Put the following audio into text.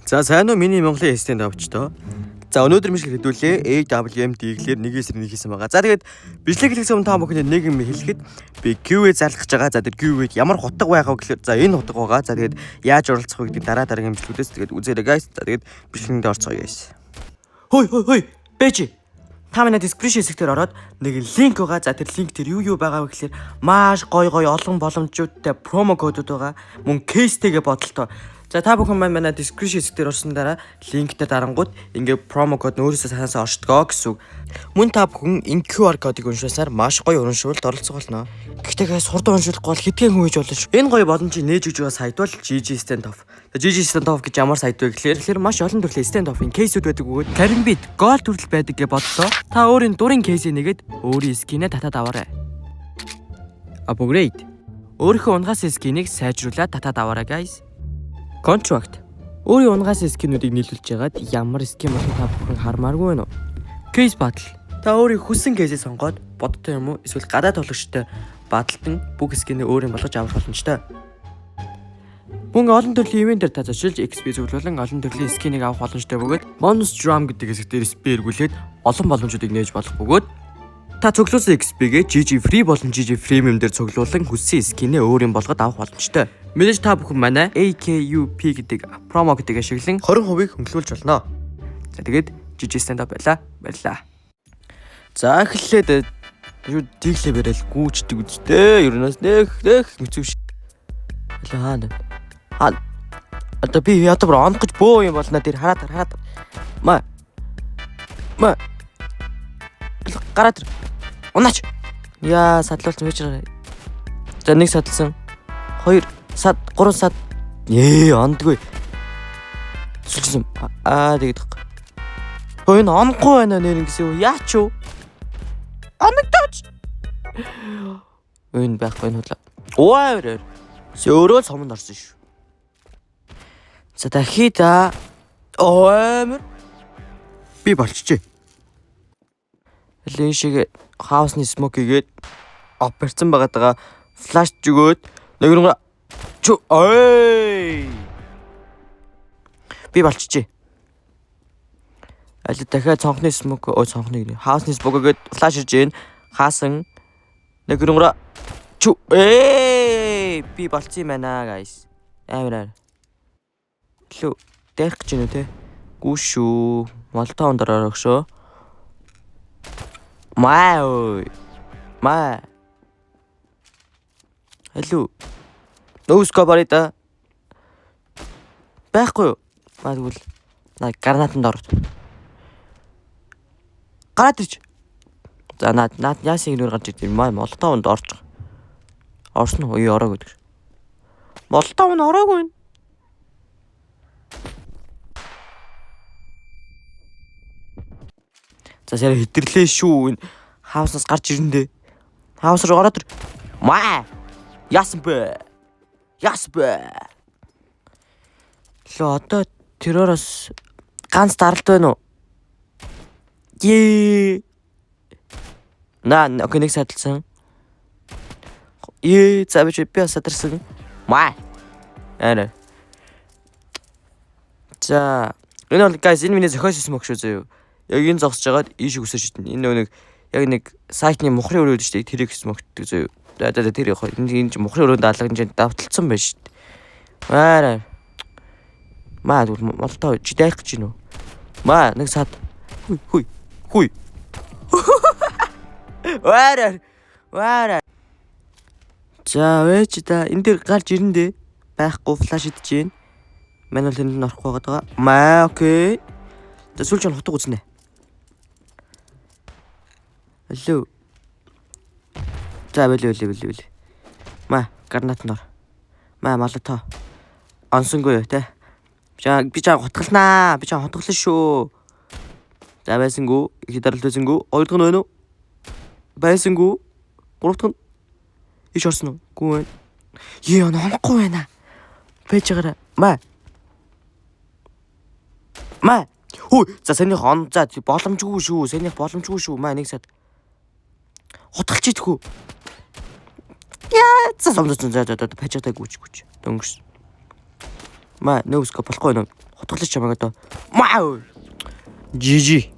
За сайн уу миний Монголын стенд авчтоо. За өнөөдөр мишл хэдүүлээ AWM-ийг 1-ээс 1 хийсэн байгаа. За тэгээд бичлэг хэлэхээс өмнө та бүхэнд нэг юм хэлэхэд би QA зарлах гэж байгаа. За тэгээд QA-г ямар хутга байгаа вэ гэхээр за энэ хутга байгаа. За тэгээд яаж оролцох вэ гэдэг дараагийн бичлэгүүдээс тэгээд үзээрэй guys. За тэгээд бичлэгэнд орцгоё guys. Хой. Бэжи. Та манай description хэсгээр ороод нэг линк байгаа. За тэр линк тэр юу байгаа вэ гэхээр маш гоё олон боломжуудтай промо кодууд байгаа. Мөн кейстэйгээ бодолтой. За та бүхэн манай description хэсгээр орсон дараа линктэй дарангууд ингээ промо код өөрөөсөө санаасаа оршдгоо гэсэн үг. Мөн та бүхэн энэ QR кодыг уншаасаар маш гоё урамшуулалт оролцох болно. Гэхдээ сурд уншуулахгүй бол хэдхэн хүн хийж болно шүү. Энэ гоё боломжийг нээж өгж байгаа сайт бол GG Standoff. GG Standoff гэж ямар сайт вэ гэхээр маш олон төрлийн Standoff-ийн кейсүүд байдаг бөгөөд Каримбит гол төрөл байдаг гэж бодлоо. Та өөрийн дурын кейсээ нэгээд өөрийн скинээ татаад аваарай. Upgrade. Өөрийнхөө унгаас скинийг сайжруулаад татаад аваарай guys. Contract. Өөрийн унгаас скинүүдийг нийлүүлж ягаад ямар скин болохыг та бүхэн хармааргүй байна уу? Case battle. Та өөрийн хүссэн кейсээ сонгоод бодтой юм уу эсвэл гадаад тоглогчтой баталтан бүх скинээ өөрийн болгож авах боломжтой. Мөн олон төрлийн ивентээр та зочилж XP зөвлөлөн олон төрлийн скинийг авах боломжтой бөгөөд bonus drum гэдэг хэсэг дээр XP эргүүлээд олон боломжуудыг нээж болох бөгөөд та цуглуулсан XP-гээ GG free болон GG premium дээр цуглуулан хүссэн скинээ өөрийн болгоод авах боломжтой. Мэдээж та бүхэн манай AKUP гэдэг промо гэдэг ашиглан 20% хөнгөлүүлж болно. За тэгээд GG stand-up баярлаа. За эхлээд юу диглээ барайл гүйчдэг үстэй. Ерөнөөс нэх хэцүү ш. Хаана. Одоо би ятабр онох гэж бөө юм болно тэр хараад. Ма. Гараад. Унаач. Яа садлуулсан вечер. За нэг садлсан. 2 сад 3 сад ондгүй сүлжсэн тэгээд хөөе онохгүй байна нэр ингэсэн үү яач юу оногдооч энэ байхгүй нь худлаа уур сөөрөө сомонд орсон шүү. За дахида оомэр би болчихжээ. Элэн шиг хаусны смокигээд операцсан байгаадаа флаш зүгөөд нэгэн би болчихжээ. Аль дахиад цонхны смок цонхны хаусны смокгээд флаш ирж гин хаасан нэгэн би болцсон юм байна guys. Амар лүү дээрх гэж нү те гүүш шүү молтон дороо өгшөө маа hello Нөөсгөө барида байхгүй юу? Магадгүй гранатанд ороод. Гараад ирч. За наад яасан гэнээр гарч ирдээ. Молотовонд орж. Орсон уу? Ороогүй гэдэг. Молотовонд ороогүй. За сая хэдэрлээ шүү. Энэ хауснаас гарч ирэндээ. Хаус руу ороод ир. Яасан бэ? Лөө одоо терроороос ганц даралт байна уу? Окей нэг садлсан. За би садарсан. Арай. За энэ бол guys энэ миний зохиосон мөх шүү зөө. Яг энэ зогсож байгаад ийш үсэж шидэн. Энэ нэг яг нэг сайтны мухрын өрөөд штэ тэр ихс мөхдөг зөө. Тэр яг энэ ч мухрын өрөөнд даалгаж давталцсан байж штэ. Маа молтоо жидайх гэж нү. Нэг сад. Хүй. Вара. За вэж та энэ дэр гарч ирэндээ байхгүй флаш идэж гин. Манайд тэнд орохгүй байгаа. Окей. За сүлж хутга үзнэ. Hello. За бэлээ. Гарнатанд ор. Молото. Онсонгүй юу те. Би чаа хутгалнаа. Би чаа хутгалсан шүү. За байсангүй. Их даралт байсангүй. 2 дахь нь байна уу? Байсангүй. 3 дахь нь иш орсон уу? Гүү байна. Онохгүй байна. Бэж гараа. Хөө за санийх он за боломжгүй шүү. Нэг сад. Хутгалч идэх үү? Яа, за сомдсон за пажатай гүч. Дөнгөс. Нөөсгө болохгүй нөө. Хутгалж чамайг одоо. Маа. Жижи.